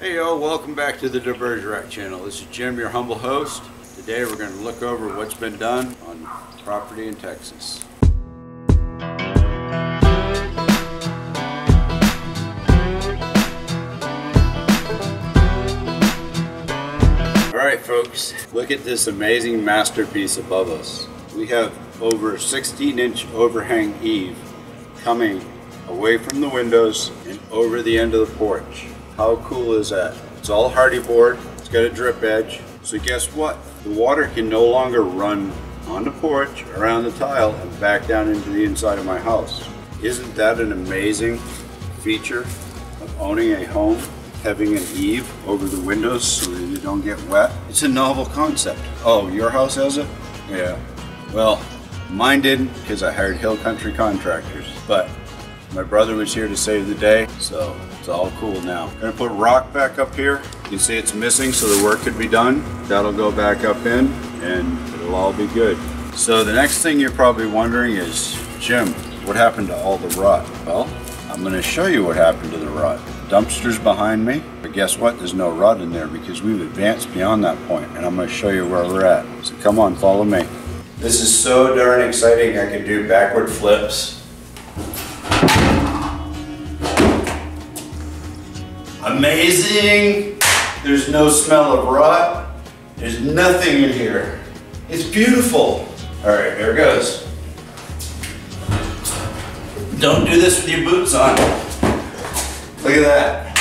Hey y'all, welcome back to the Der Bergerac channel. This is Jim, your humble host. Today we're going to look over what's been done on property in Texas. Alright folks, look at this amazing masterpiece above us. We have over 16-inch overhang eave coming away from the windows and over the end of the porch. How cool is that? It's all hardy board, it's got a drip edge, so guess what? The water can no longer run on the porch, around the tile, and back down into the inside of my house. Isn't that an amazing feature of owning a home, having an eave over the windows so that you don't get wet? It's a novel concept. Oh, your house has it? Yeah. Well, mine didn't because I hired Hill Country Contractors, but my brother was here to save the day, so it's all cool now. I'm gonna put rock back up here. You can see it's missing, so the work could be done. That'll go back up in, and it'll all be good. So the next thing you're probably wondering is, Jim, what happened to all the rot? Well, I'm gonna show you what happened to the rot. Dumpster's behind me, but guess what? There's no rot in there because we've advanced beyond that point, and I'm gonna show you where we're at. So come on, follow me. This is so darn exciting, I can do backward flips. Amazing! There's no smell of rot. There's nothing in here. It's beautiful. All right, here it goes. Don't do this with your boots on. Look at that.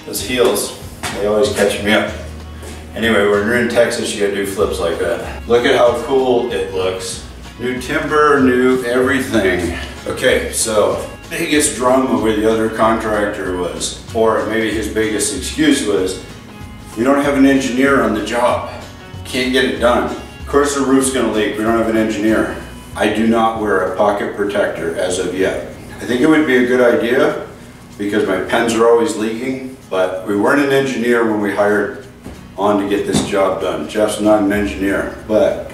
Those heels, they always catch me up. Anyway, when you're in Texas, you gotta do flips like that. Look at how cool it looks. New timber, new everything. Okay, so biggest drama with the other contractor was, or maybe his biggest excuse was, we don't have an engineer on the job. Can't get it done. Of course the roof's gonna leak, we don't have an engineer. I do not wear a pocket protector as of yet. I think it would be a good idea because my pens are always leaking, but we weren't an engineer when we hired on to get this job done. Jeff's not an engineer, but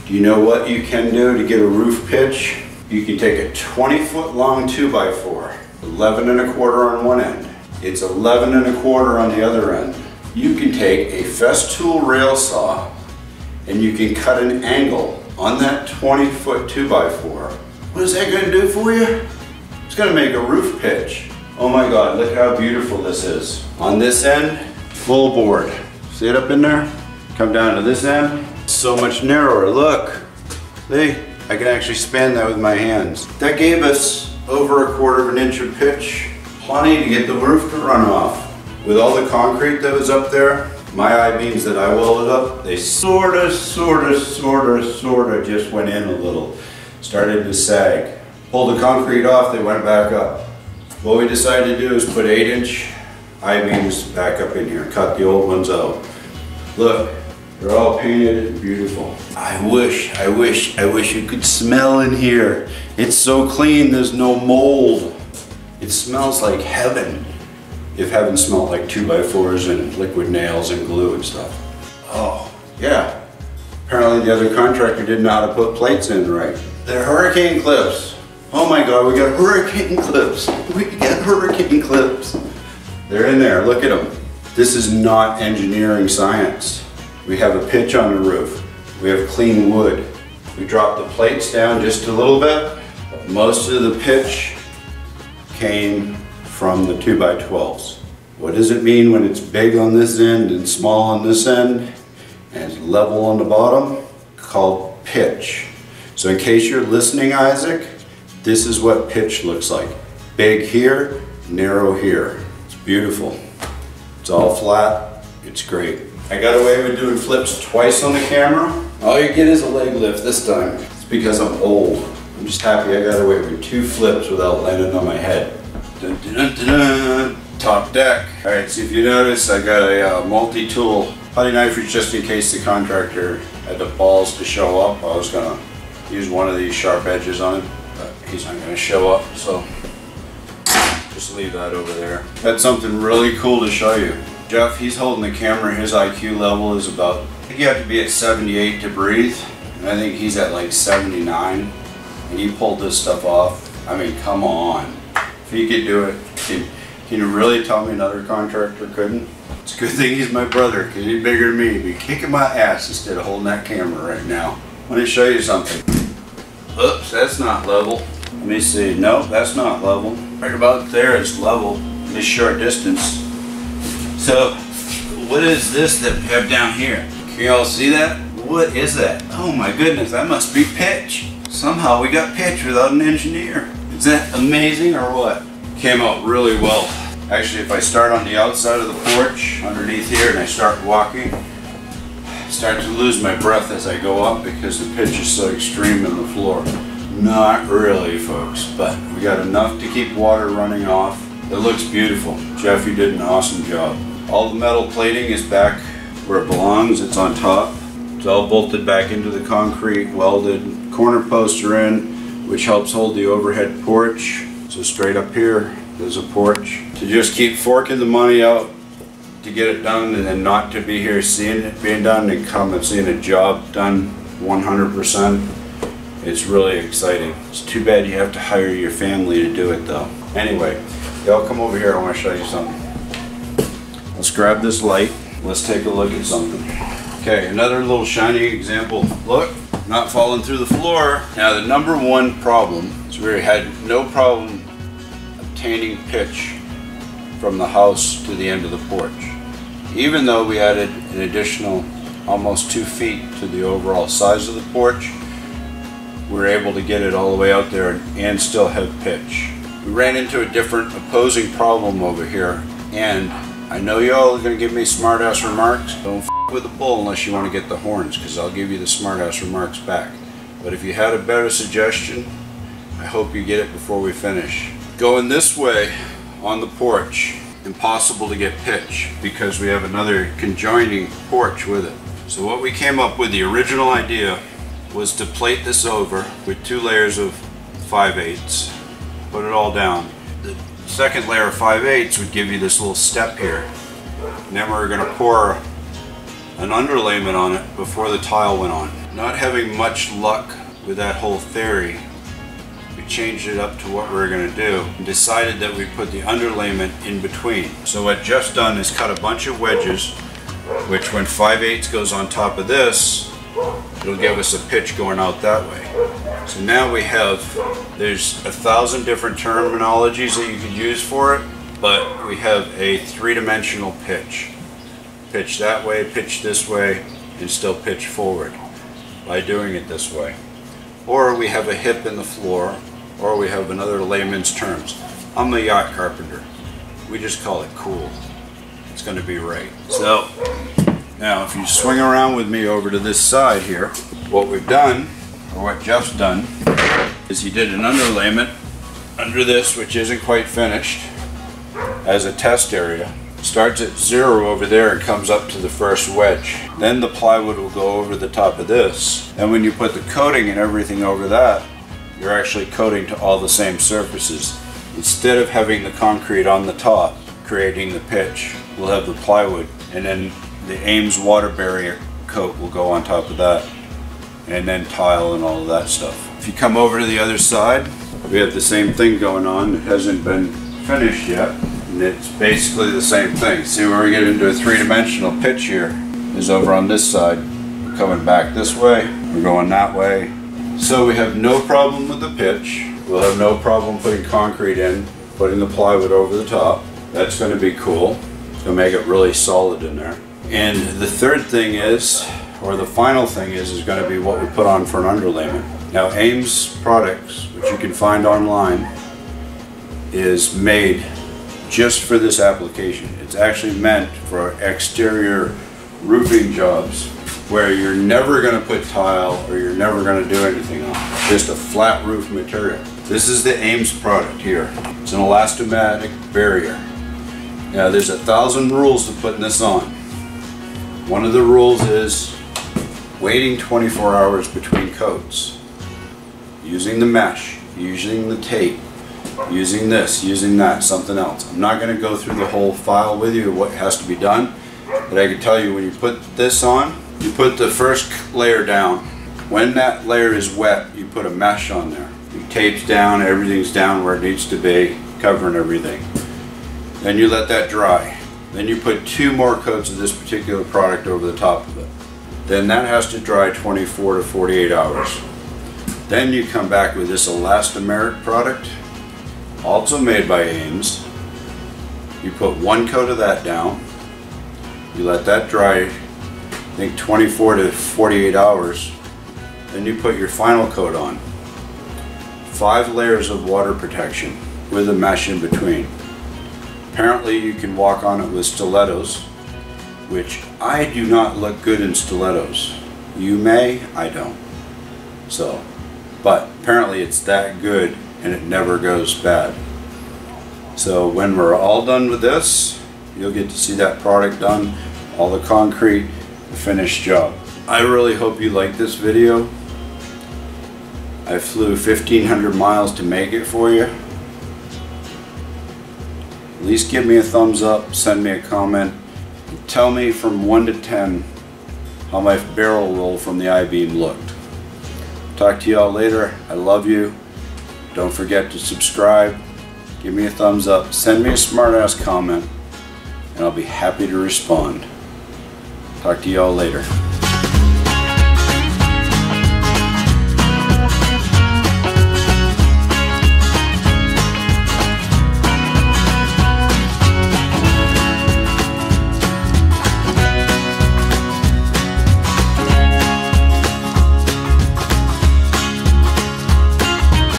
do you know what you can do to get a roof pitch? You can take a 20-foot long 2x4, 11 1/4 on one end. It's 11 1/4 on the other end. You can take a Festool rail saw and you can cut an angle on that 20-foot 2x4. What is that going to do for you? It's going to make a roof pitch. Oh my God, look how beautiful this is. On this end, full board. See it up in there? Come down to this end, so much narrower. Look, see? I can actually span that with my hands. That gave us over 1/4 inch of pitch, plenty to get the roof to run off. With all the concrete that was up there, my I-beams that I welded up, they sorta just went in a little. Started to sag. Pulled the concrete off, they went back up. What we decided to do is put 8-inch I-beams back up in here, cut the old ones out. Look. They're all painted and beautiful. I wish you could smell in here. It's so clean, there's no mold. It smells like heaven. If heaven smelled like 2x4s and liquid nails and glue and stuff. Oh, yeah. Apparently the other contractor didn't know how to put plates in right. They're hurricane clips. Oh my God, we got hurricane clips. We got hurricane clips. They're in there, look at them. This is not engineering science. We have a pitch on the roof. We have clean wood. We dropped the plates down just a little bit. Most of the pitch came from the 2x12s. What does it mean when it's big on this end and small on this end and it's level on the bottom? Called pitch. So in case you're listening, Isaac, this is what pitch looks like. Big here, narrow here. It's beautiful. It's all flat. It's great. I got away with doing flips twice on the camera. All you get is a leg lift this time. It's because I'm old. I'm just happy I got away with 2 flips without landing on my head. Dun, dun, dun, dun, dun. Top deck. All right, so if you notice, I got a multi-tool putty knife just in case the contractor had the balls to show up. I was gonna use one of these sharp edges on it, but he's not gonna show up, so just leave that over there. Got something really cool to show you. Jeff, he's holding the camera, his IQ level is about, I think you have to be at 78 to breathe, and I think he's at like 79, and he pulled this stuff off. I mean, come on. If he could do it, can you really tell me another contractor couldn't? It's a good thing he's my brother, because he's bigger than me. He'd be kicking my ass instead of holding that camera right now. Let me show you something. Oops, that's not level. Let me see. Nope, that's not level. Right about there is level, this short distance. So, what is this that we have down here? Can you all see that? What is that? Oh my goodness, that must be pitch. Somehow we got pitch without an engineer. Is that amazing or what? Came out really well. Actually, if I start on the outside of the porch, underneath here, and I start walking, I start to lose my breath as I go up because the pitch is so extreme in the floor. Not really, folks, but we got enough to keep water running off. It looks beautiful. Jeff, you did an awesome job. All the metal plating is back where it belongs. It's on top. It's all bolted back into the concrete, welded. Corner posts are in, which helps hold the overhead porch. So straight up here, there's a porch. To just keep forking the money out to get it done, and then not to be here seeing it being done and come and seeing a job done 100%. It's really exciting. It's too bad you have to hire your family to do it though. Anyway, y'all come over here, I want to show you something. Let's grab this light. Let's take a look at something. Okay, another little shiny example. Look, not falling through the floor. Now the number one problem is we had no problem obtaining pitch from the house to the end of the porch. Even though we added an additional almost 2 feet to the overall size of the porch, we were able to get it all the way out there and still have pitch. We ran into a different opposing problem over here, and I know y'all are going to give me smart-ass remarks. Don't f with the bull unless you want to get the horns, because I'll give you the smart-ass remarks back. But if you had a better suggestion, I hope you get it before we finish. Going this way on the porch, impossible to get pitch because we have another conjoining porch with it. So what we came up with, the original idea, was to plate this over with 2 layers of 5/8, put it all down. The second layer of 5/8 would give you this little step here. And then we're going to pour an underlayment on it before the tile went on. Not having much luck with that whole theory, we changed it up to what we were going to do and decided that we put the underlayment in between. So what Jeff's done is cut a bunch of wedges, which when 5/8 goes on top of this, it'll give us a pitch going out that way. So now we have, there's 1,000 different terminologies that you could use for it, but we have a 3-dimensional pitch. Pitch that way, pitch this way, and still pitch forward by doing it this way. Or we have a hip in the floor, or we have another layman's terms. I'm a yacht carpenter. We just call it cool. It's going to be right. So now if you swing around with me over to this side here, what we've done, or what Jeff's done, is he did an underlayment under this, which isn't quite finished, as a test area. Starts at 0 over there and comes up to the first wedge. Then the plywood will go over the top of this. And when you put the coating and everything over that, you're actually coating to all the same surfaces. Instead of having the concrete on the top, creating the pitch, we'll have the plywood, and then the Ames water barrier coat will go on top of that, and then tile and all of that stuff. If you come over to the other side, we have the same thing going on. It hasn't been finished yet, and it's basically the same thing. See where we get into a 3-dimensional pitch here is over on this side. We're coming back this way, we're going that way. So we have no problem with the pitch. We'll have no problem putting concrete in, putting the plywood over the top. That's going to be cool. It's going to make it really solid in there. And the third thing is, or the final thing is going to be what we put on for an underlayment. Now Ames products, which you can find online, is made just for this application. It's actually meant for exterior roofing jobs where you're never going to put tile or you're never going to do anything on. Just a flat roof material. This is the Ames product here. It's an elastomatic barrier. Now there's 1,000 rules to putting this on. One of the rules is waiting 24 hours between coats. Using the mesh, using the tape, using this, using that, something else. I'm not going to go through the whole file with you of what has to be done, but I can tell you when you put this on, you put the first layer down. When that layer is wet, you put a mesh on there. Your tape's down, everything's down where it needs to be, covering everything. Then you let that dry. Then you put 2 more coats of this particular product over the top of it. Then that has to dry 24 to 48 hours. Then you come back with this Elastomeric product, also made by Ames. You put 1 coat of that down. You let that dry, I think 24 to 48 hours. Then you put your final coat on. 5 layers of water protection with a mesh in between. Apparently you can walk on it with stilettos, which I do not look good in stilettos. You may, I don't. So, but apparently it's that good and it never goes bad. So when we're all done with this, you'll get to see that product done, all the concrete, the finished job. I really hope you like this video. I flew 1,500 miles to make it for you. At least give me a thumbs up, send me a comment, and tell me from 1 to 10 how my barrel roll from the I-beam looked. Talk to y'all later. I love you. Don't forget to subscribe, give me a thumbs up, send me a smart-ass comment, and I'll be happy to respond. Talk to y'all later.